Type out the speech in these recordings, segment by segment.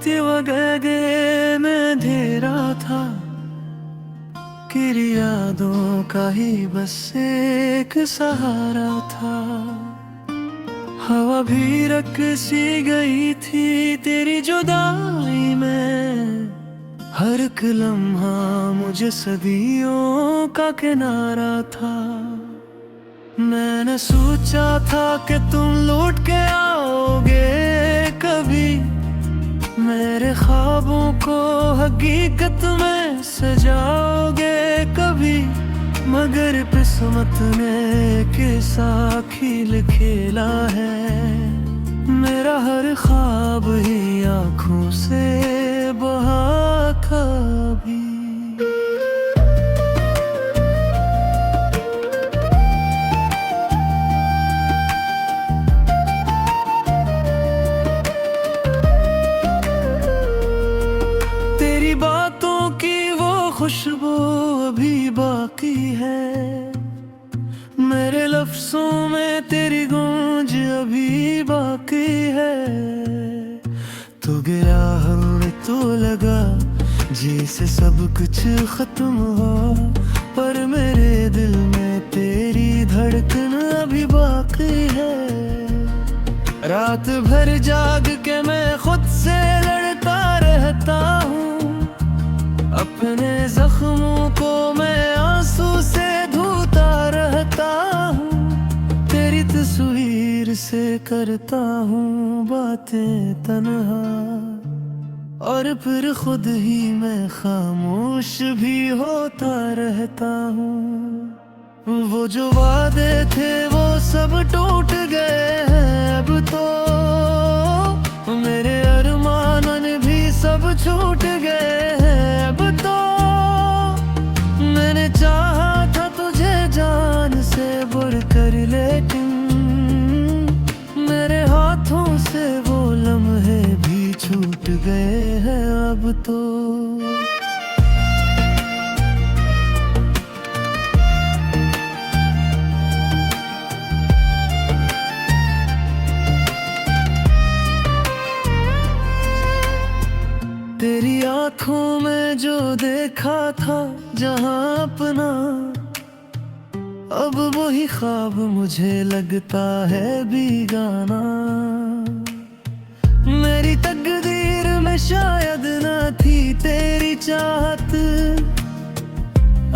ಇವಗೆ मैं अंधेरा था तेरी यादों का ही बस एक सहारा था। हवा भी रक सी गई थी तेरी जुदाई में, हर एक लम्हा मुझे सदियों का किनारा था। मैंने सोचा था कि तुम लौट के आओगे कभी, मेरे ख्वाबों को हकीकत में सजाओगे कभी, मगर किस्मत ने कैसा खेल खेला है, मेरा हर ख्वाब ही आँखों से बहा कभी। तेरी बातों की वो खुशबू अभी बाकी है, मेरे लफ्ज़ों में तेरी गूंज अभी बाकी है। तू गया हमने तो लगा जैसे सब कुछ खत्म हो, पर मेरे दिल में तेरी धड़कन अभी बाकी है। रात भर जाग के मैं खुद से लड़ता रहता हूँ, अपने जख्मों को मैं आंसू से धोता रहता हूँ। तेरी तस्वीर से करता हूँ बातें तन्हा, और फिर खुद ही मैं खामोश भी होता रहता हूँ। वो जो वादे थे वो सब टूट गए हैं अब तो, मेरे अरमान भी सब छूट गए हैं अब तो। मैंने चाहा था तुझे जान से बढ़कर, लेकिन मेरे हाथों से वो लम्हे भी छूट गए हैं अब तो। तेरी आँखों में जो देखा था जहाँ अपना, अब वही ख्वाब मुझे लगता है बीगाना। मेरी तकदीर में शायद न थी तेरी चाहत,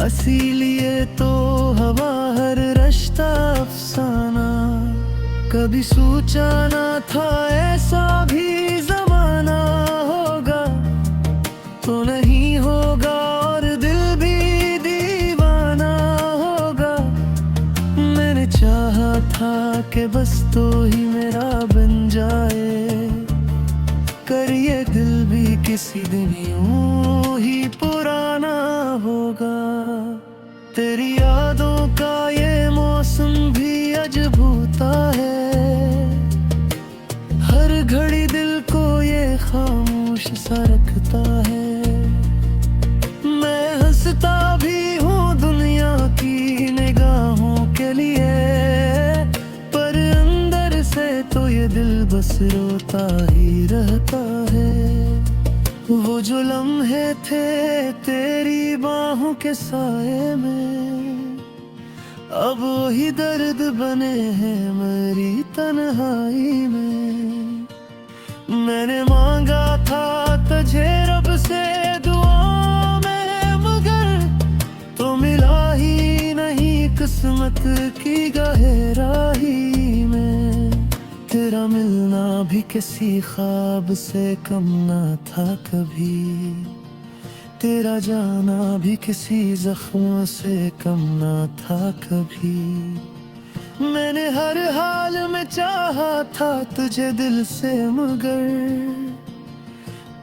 इसीलिए तो हवा हर रिश्ता अफसाना। कभी सोचा ना था ऐसा भी जमाना होगा, तो नहीं होगा और दिल भी दीवाना होगा। मैंने चाहा था कि बस तो ही मेरा बन जाए, कर ये दिल भी किसी दिन यूं ही पुराना होगा। तेरी यादों का ये मौसम भी अजब होता है, हर घड़ी दिल को ये खामोश सा रखता है। मैं हंसता भी हूँ दुनिया की निगाहों के लिए, पर अंदर से तो ये दिल बस रोता ही रहता है। वो जो लम्हे थे तेरी बाहों के साए में, अब वही दर्द बने हैं मेरी तन्हाई में। मैंने मांगा था तुझे रब से दुआ में, मगर तो मिला ही नहीं किस्मत की गहराई में। तेरा मिलना भी किसी ख्वाब से कम ना था कभी, तेरा जाना भी किसी जख्मों से कम ना था कभी। मैंने हर हाल में चाहा था तुझे दिल से, मगर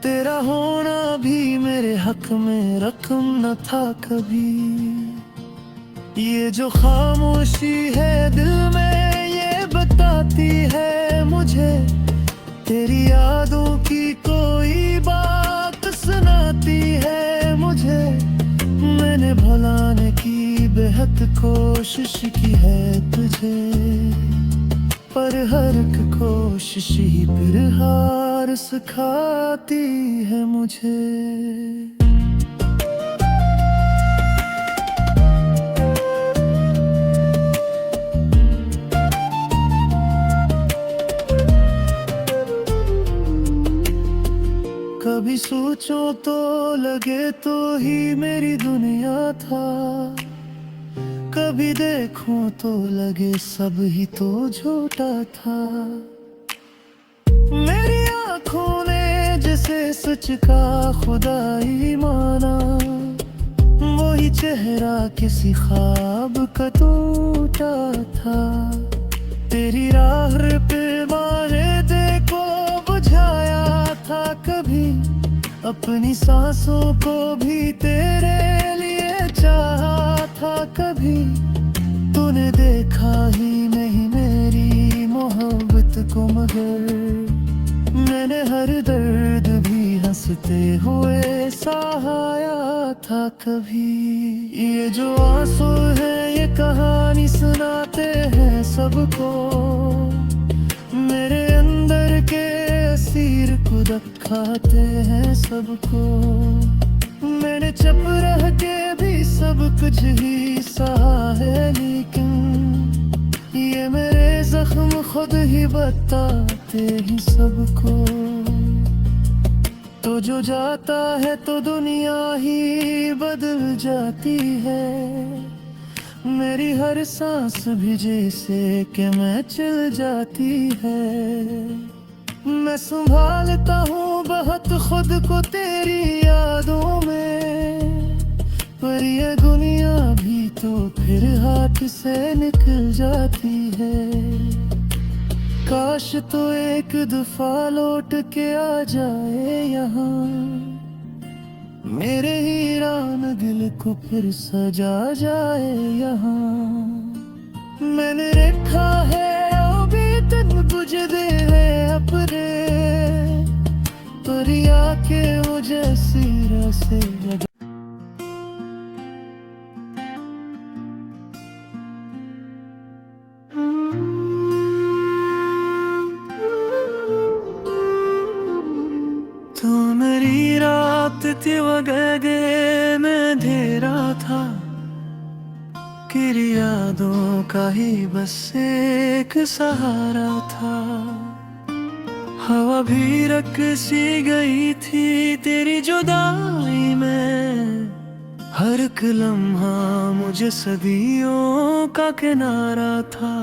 तेरा होना भी मेरे हक में रकम न था कभी। ये जो खामोशी है दिल में ये बताती है मुझे, तेरी यादों की कोई बात सुनाती है मुझे। मैंने भुलाने की बेहद कोशिश की है तुझे, पर हर एक कोशिश ही फिर हार प्यार सिखाती है मुझे। कभी सोचो तो लगे तो ही मेरी दुनिया था, कभी देखूं तो लगे सब ही तो झूठा था। मेरी आंखों ने जिसे सच का खुदाई माना, वही चेहरा किसी ख्वाब का टूटा था। तेरी राह पे मारे देखो बुझाया था कभी, अपनी सांसों को भी तेरे लिए चाहा था कभी। तूने देखा ही नहीं मेरी मोहब्बत को, मगर मैंने हर दर्द भी हंसते हुए सहाया था कभी। ये जो आंसू है ये कहानी सुनाते हैं सबको, मेरे अंदर के असीर को दिखाते हैं सबको। मैंने चुप रह के भी सब कुछ ही सहा है, लेकिन ये मेरे जख्म खुद ही बताते ही सबको। तो जो जाता है तो दुनिया ही बदल जाती है, मेरी हर सांस भी जैसे कि मैं चल जाती है। मैं संभालता हूँ बहुत खुद को तेरी यादों में, पर ये दुनिया भी तो फिर हाथ से निकल जाती है। काश तो एक दफा लौट के आ जाए यहाँ, मेरे हीरान दिल को फिर सजा जाए यहाँ। मैंने रखा है अभी तक बुझ दे अपने, पर आके मुझे सिर से लगा। तो मेरी रात थी वगैरह में अंधेरा था, कि यादों का ही बस एक सहारा था। हवा भी रक सी गई थी तेरी जुदाई में, हर एक लम्हा मुझे सदियों का किनारा था।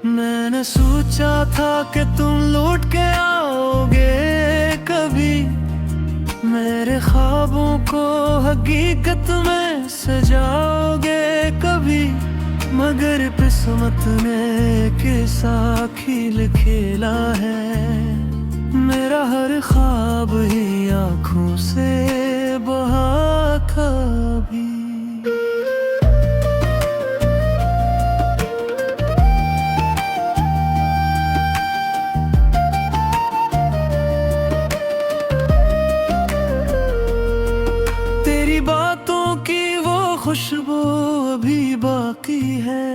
मैंने सोचा था कि तुम लौट के आओगे कभी, मेरे ख्वाबों को हकीकत में सजाओगे कभी। मगर किस्मत ने कैसा खेल खेला है, मेरा हर ख्वाब ही आँखों से बहा कभी। तेरी बातों की वो खुशबू अभी बाकी है,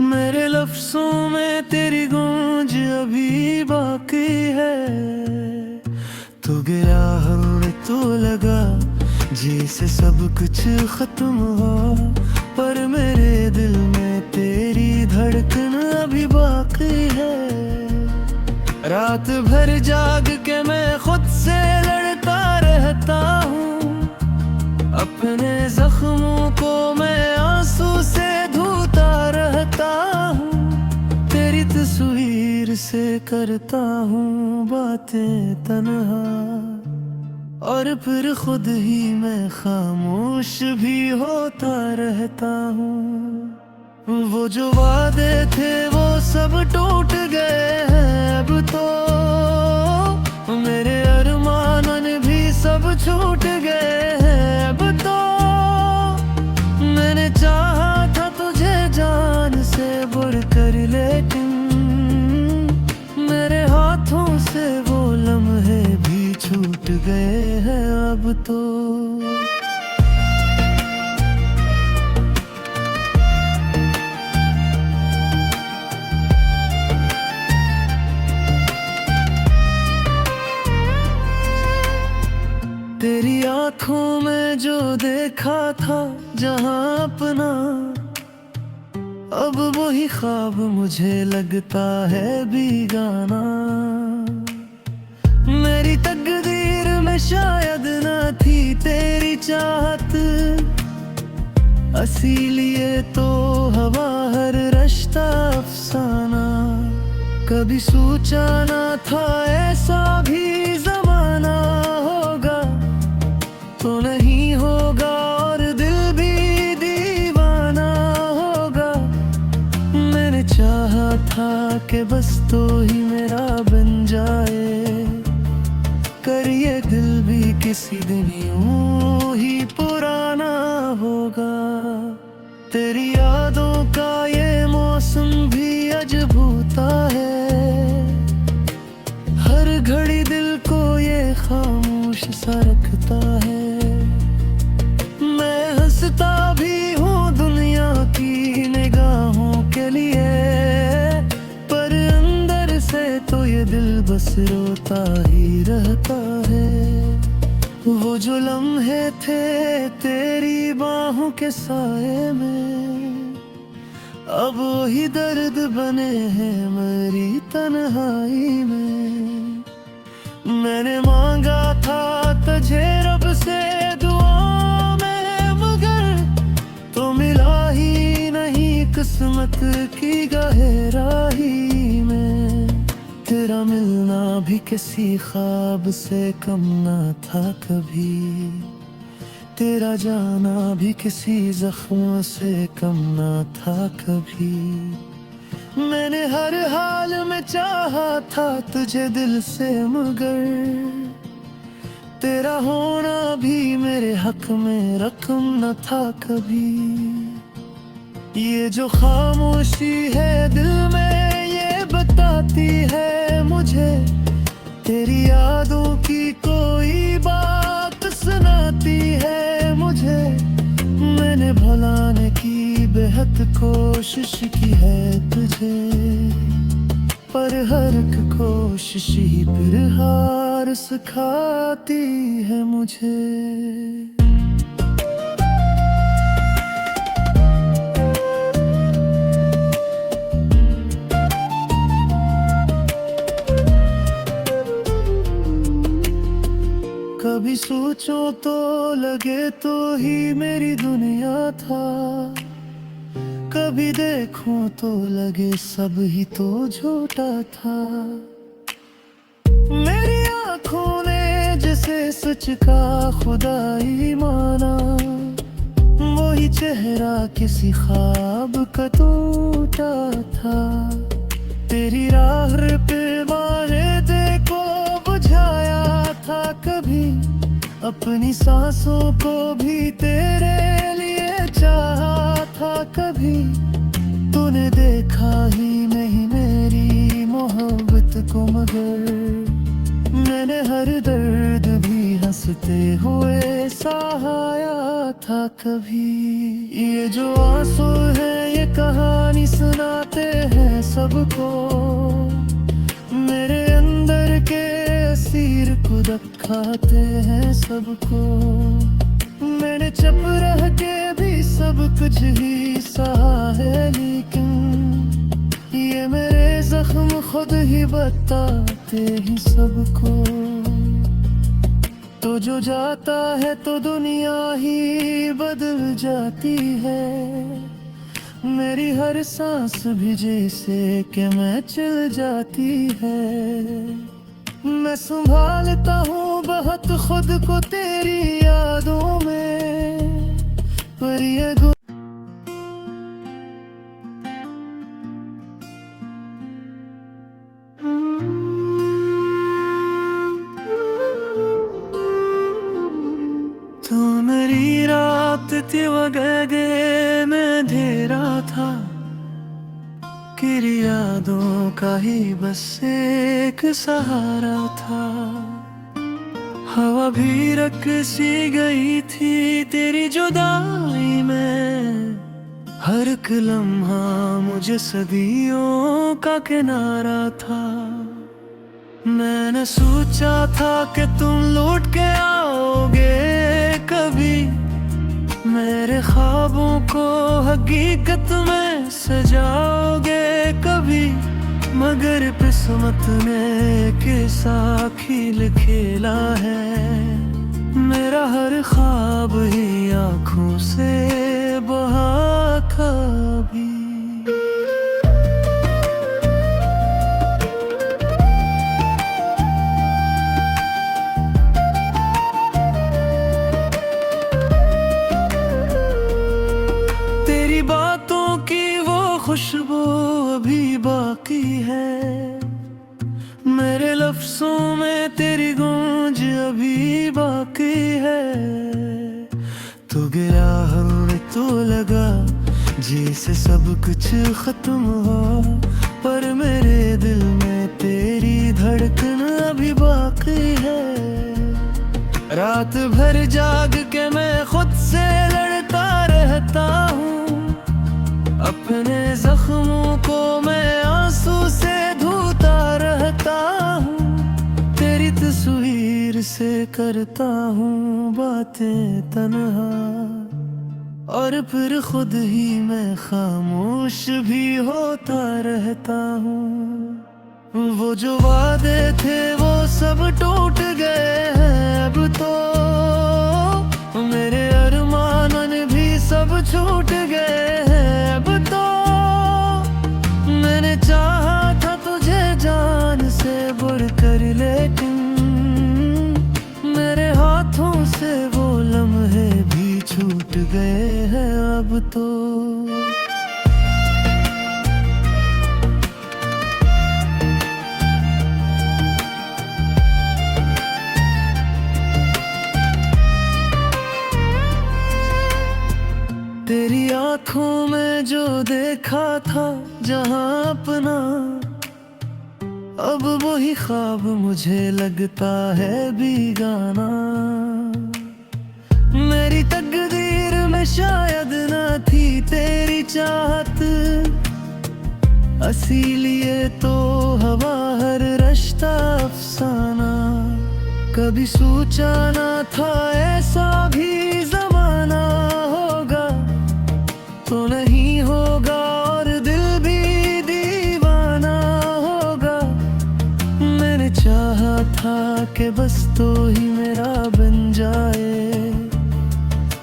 मेरे लफ्ज़ों में तेरी गूंज अभी बाकी है। तो गिरा हमने तो लगा जैसे सब कुछ खत्म हुआ, पर मेरे दिल में तेरी धड़कन अभी बाकी है। रात भर जाग के मैं खुद से लड़ता रहता हूँ, अपने जख्मों को मैं आंसू से धोता रहता हूँ। तेरी तस्वीर से करता हूँ बातें तन्हा, और फिर खुद ही मैं खामोश भी होता रहता हूँ। वो जो वादे थे वो सब टूट गए हैं अब तो, मेरे अरमान भी सब छूट गए हैं अब तो। मैंने चाहा था तुझे जान से बढ़कर, लेकिन मेरे हाथों से वो लम्हे भी छूट गए हैं अब तो। आँखों में जो देखा था जहां अपना, अब वही ख्वाब मुझे लगता है बीगाना। मेरी तकदीर में शायद न थी तेरी चाहत, इसीलिए तो हवा हर रिश्ता अफसाना। कभी सोचा ना था ऐसा भी जमाना होगा, तो नहीं होगा और दिल भी दीवाना होगा। मैंने चाहा था कि बस तो ही मेरा बन जाए, करिए दिल भी किसी दिन यूं ही पुराना होगा। तेरी यादों का ये मौसम भी अजब होता है, हर घड़ी दिल को ये खामोश सा रखता है। मैं हंसता भी हूँ दुनिया की निगाहों के लिए, पर अंदर से तो ये दिल बस रोता ही रहता है। वो जो लम्हे थे तेरी बाहों के साए में, अब वही दर्द बने हैं मेरी तन्हाई में। मैंने मांगा था तुझे रब से दुआ में, मगर तो मिला ही नहीं किस्मत की गहराई में। तेरा मिलना भी किसी ख्वाब से कम ना था कभी, तेरा जाना भी किसी जख्म से कम ना था कभी। मैंने हर हाल में चाहा था तुझे दिल से, मगर तेरा होना भी मेरे हक में रकम न था कभी। ये जो खामोशी है दिल में ये बताती है मुझे, तेरी यादों की कोई बात सुनाती है मुझे। मैंने भुलाने की बेहद कोशिश की है तुझे, पर हर एक कोशिश ही फिर हार सिखाती है मुझे। कभी सोचो तो लगे तो ही मेरी दुनिया था, कभी देखूं तो लगे सब ही तो झूठा था। मेरी आंखों ने जिसे सच का खुदाई माना, वही चेहरा किसी ख्वाब का टूटा था। तेरी राह पे माहे को बुझाया था कभी, अपनी सांसों को भी तेरे लिए चाहा था कभी। तूने देखा ही नहीं मेरी मोहब्बत को, मगर मैंने हर दर्द भी हंसते हुए सहाया था कभी। ये जो आंसू है ये कहानी सुनाते हैं सबको, मेरे अंदर के असीर को दिखाते हैं सबको। मैंने चुप रह के भी सब कुछ ही सहा है, लेकिन ये मेरे जख्म खुद ही बताते हैं सबको। तो जो जाता है तो दुनिया ही बदल जाती है, मेरी हर सांस भी जैसे कि मैं चल जाती है। मैं संभालता हूँ बहुत खुद को तेरी यादों में, पर ये तो मेरी रात थी वगैगे में अंधेरा था, तेरी यादों का ही बस एक सहारा था। हवा भी रख सी गई थी तेरी जुदाई में, हर एक लम्हा मुझे सदियों का किनारा था। मैंने सोचा था कि तुम लौट के आओगे, ख्वाबों को हकीकत में सजाओगे कभी, मगर किस्मत ने कैसा खेल खेला है। मेरा हर ख्वाब ही आँखों से बहा कभी। तेरी बातों की वो खुशबू अभी बाकी है, मेरे लफ्जों में तेरी गूंज अभी बाकी है। तू गिरा हमें तो लगा जैसे सब कुछ खत्म हो, पर मेरे दिल में तेरी धड़कन अभी बाकी है। रात भर जाग के मैं खुद से लड़ता रहता हूँ, अपने जख्मों को मैं आंसू से धोता रहता हूँ। तेरी तस्वीर से करता हूँ बातें तन्हा, और फिर खुद ही मैं खामोश भी होता रहता हूँ। वो जो वादे थे वो सब टूट गए हैं अब तो, मेरे अरमान भी सब छूट गए हैं अब तो। मैंने चाहा था तुझे जान से बढ़कर, लेकिन मेरे हाथों से वो लम्हे भी छूट गए हैं अब तो। तेरी आँखों में जो देखा था जहाँ अपना, अब वही ख्वाब मुझे लगता है बीगाना। मेरी तकदीर में शायद ना थी तेरी चाहत, इसीलिए तो हवा हर रिश्ता अफसाना। कभी सोचा ना था ऐसा भी ज़माना होगा, तो नहीं होगा और दिल भी दीवाना होगा। मैंने चाहा था कि बस तो ही मेरा बन जाए,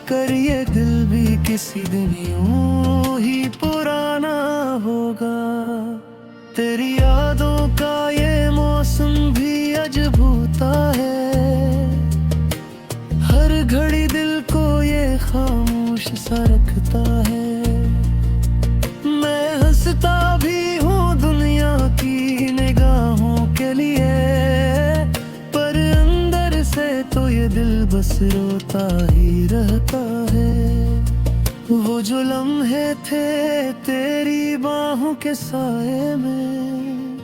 कर ये दिल भी किसी दिन यूं ही पुराना होगा। तेरी यादों का ये मौसम भी अजब होता है, हर घड़ी दिल को ये खामोश सा रखता है। मैं हंसता भी हूँ दुनिया की निगाहों के लिए, पर अंदर से तो ये दिल बस रोता ही रहता है। वो जो लम्हे थे तेरी बाहों के साए में,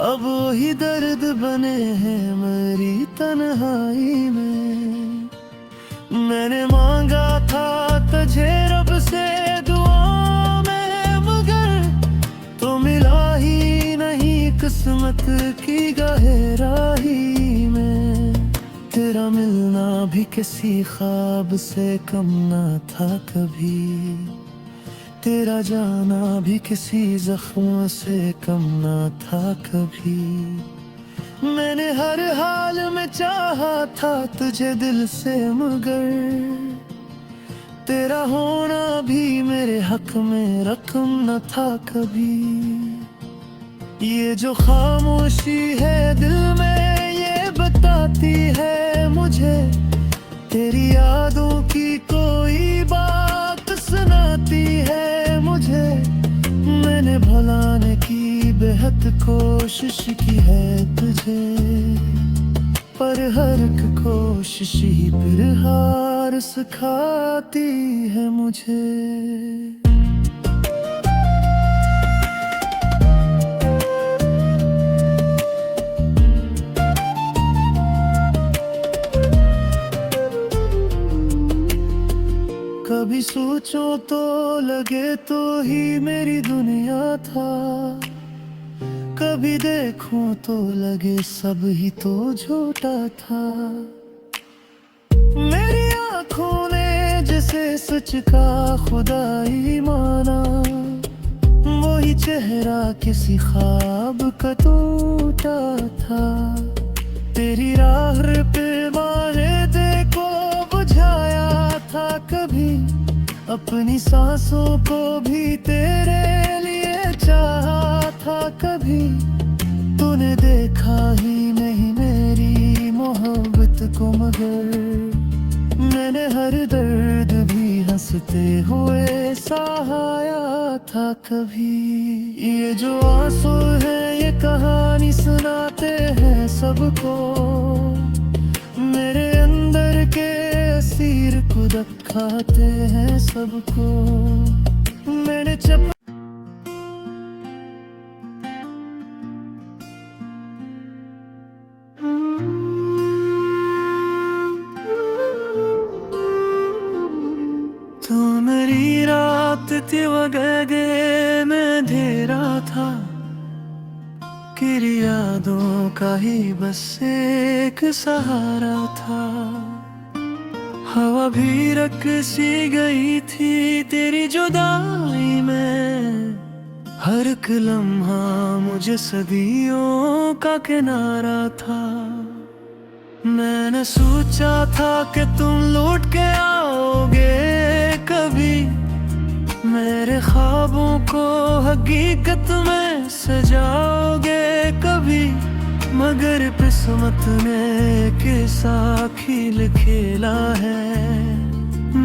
अब वही दर्द बने हैं मेरी तन्हाई में। मैंने मांगा था तुझे रब से दुआ में, मगर तो मिला ही नहीं किस्मत की गहराई में। तेरा मिलना भी किसी ख्वाब से कम ना था कभी, तेरा जाना भी किसी जख्म से कम ना था कभी। मैंने हर हाल में चाहा था तुझे दिल से, मगर तेरा होना भी मेरे हक में रकम न था कभी। ये जो खामोशी है दिल में ये बताती है मुझे, तेरी यादों की कोई बात सुनाती है मुझे। मैंने भुलाने की बेहद कोशिश की है तुझे, पर हर एक कोशिश ही फिर हार सिखाती है मुझे। कभी सोचो तो लगे तो ही मेरी दुनिया था, कभी देखूं तो लगे सब ही तो झूठा था। मेरी आँखों ने जिसे सच का खुदाई माना, वही चेहरा किसी ख्वाब का टूटा था। तेरी राह पे वादे को बुझाया था कभी, अपनी सांसों को भी तेरे लिए चाहा था कभी। तूने देखा ही नहीं मेरी मोहब्बत को, मगर मैंने हर दर्द भी हंसते हुए सहाया था कभी। ये जो आंसू है ये कहानी सुनाते हैं सबको, मेरे अंदर के असीर को दिखाते हैं सबको। मैंने तू मेरी रात थी वगैगे मैं अंधेरा था, तेरी यादों का ही बस एक सहारा था। हवा भी रक सी गई थी तेरी जुदाई में, हर एक लम्हा मुझे सदियों का किनारा था। मैंने सोचा था कि तुम लौट के आओगे कभी, मेरे ख्वाबों को हकीकत में सजाओगे कभी। मगर किस्मत ने कैसा खेल खेला है,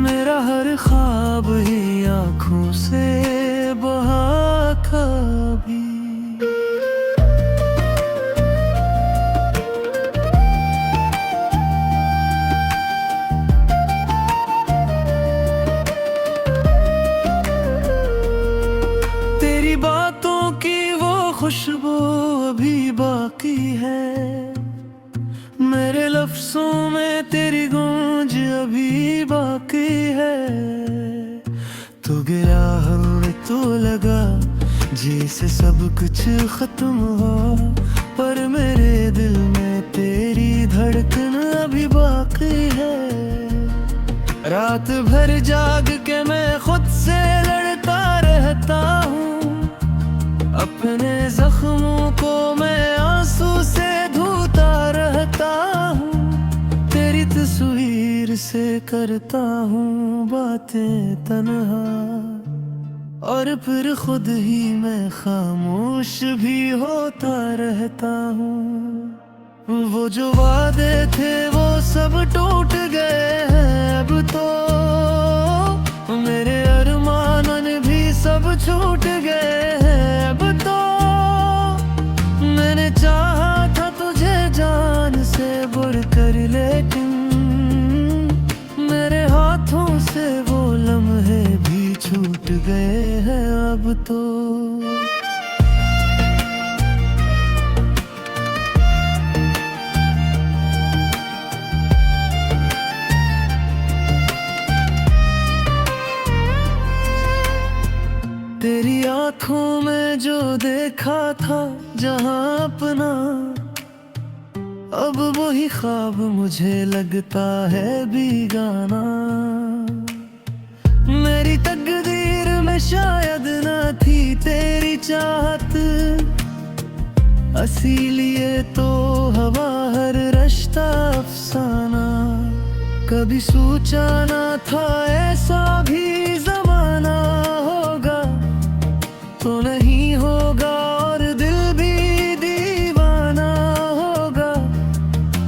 मेरा हर ख्वाब ही आँखों से बहा कभी। बातों की वो खुशबू अभी बाकी है, मेरे लफ्ज़ों में तेरी गूंज अभी बाकी है। तू गिरा हमें तो लगा जैसे सब कुछ खत्म हो, पर मेरे दिल में तेरी धड़कन अभी बाकी है। रात भर जाग के मैं खुद से लड़ता रहता हूँ, अपने जख्मों को मैं आंसू से धोता रहता हूँ। तेरी तस्वीर से करता हूँ बातें तन्हा, और फिर खुद ही मैं खामोश भी होता रहता हूँ। वो जो वादे थे वो सब टूट गए हैं अब तो, मेरे अरमान भी सब छूट गए हैं अब तो। मैंने चाहा था तुझे जान से बढ़कर, लेकिन मेरे हाथों से वो लम्हे भी छूट गए हैं अब तो। तेरी आँखों में जो देखा था जहां अपना, अब वही ख्वाब मुझे लगता है बीगाना। मेरी तकदीर में शायद ना थी तेरी चाहत, इसीलिए तो हवा हर रिश्ता अफसाना। कभी सोचा ना था ऐसा भी ज़माना होगा, तो नहीं होगा और दिल भी दीवाना होगा।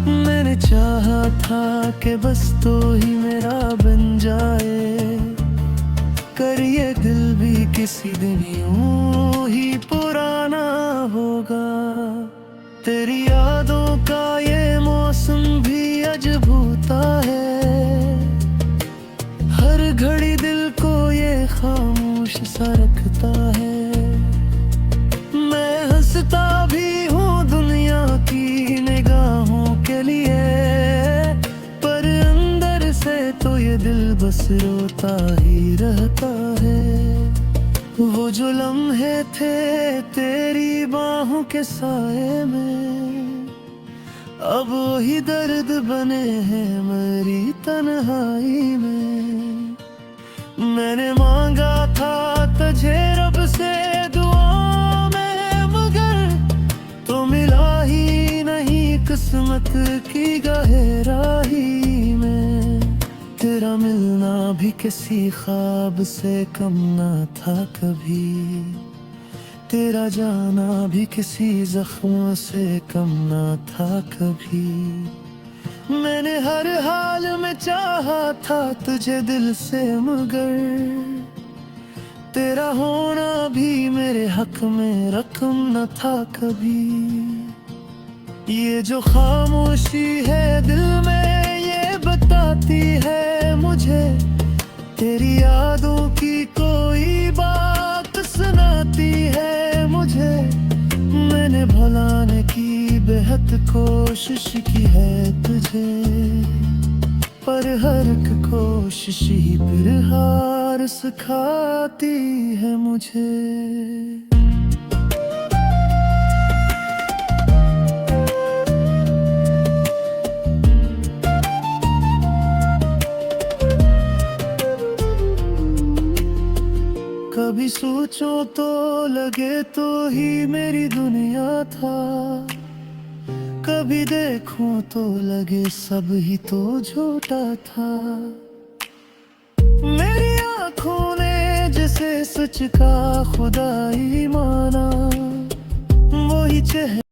मैंने चाहा था कि बस तो ही मेरा बन जाए, कर ये दिल भी किसी दिन यूं ही पुराना होगा। तेरी यादों का ये मौसम भी अजब होता है, हर घड़ी दिल को ये खामोश सा रखता है। मैं हंसता भी हूँ दुनिया की निगाहों के लिए, पर अंदर से तो ये दिल बस रोता ही रहता है। वो जो लम्हे थे तेरी बाहों के साए में, अब वही दर्द बने हैं मेरी तन्हाई में। मैंने मांगा था तुझे रब से दुआ में, मगर तो मिला ही नहीं किस्मत की गहराई में। तेरा मिलना भी किसी ख्वाब से कम ना था कभी, तेरा जाना भी किसी जख्म से कम ना था कभी। मैंने हर हाल में चाहा था तुझे दिल से, मगर तेरा होना भी मेरे हक में रकम न था कभी। ये जो खामोशी है दिल में ये बताती है मुझे, तेरी यादों की कोई बात सुनाती है मुझे। मैंने भुलाने की बेहद कोशिश की है तुझे, पर हर एक कोशिश ही फिर हार सिखाती है मुझे। कभी सोचो तो लगे तो ही मेरी दुनिया था, कभी देखूं तो लगे सब ही तो झूठा था। मेरी आंखों ने जिसे सच का खुदाई माना, वही चेहरा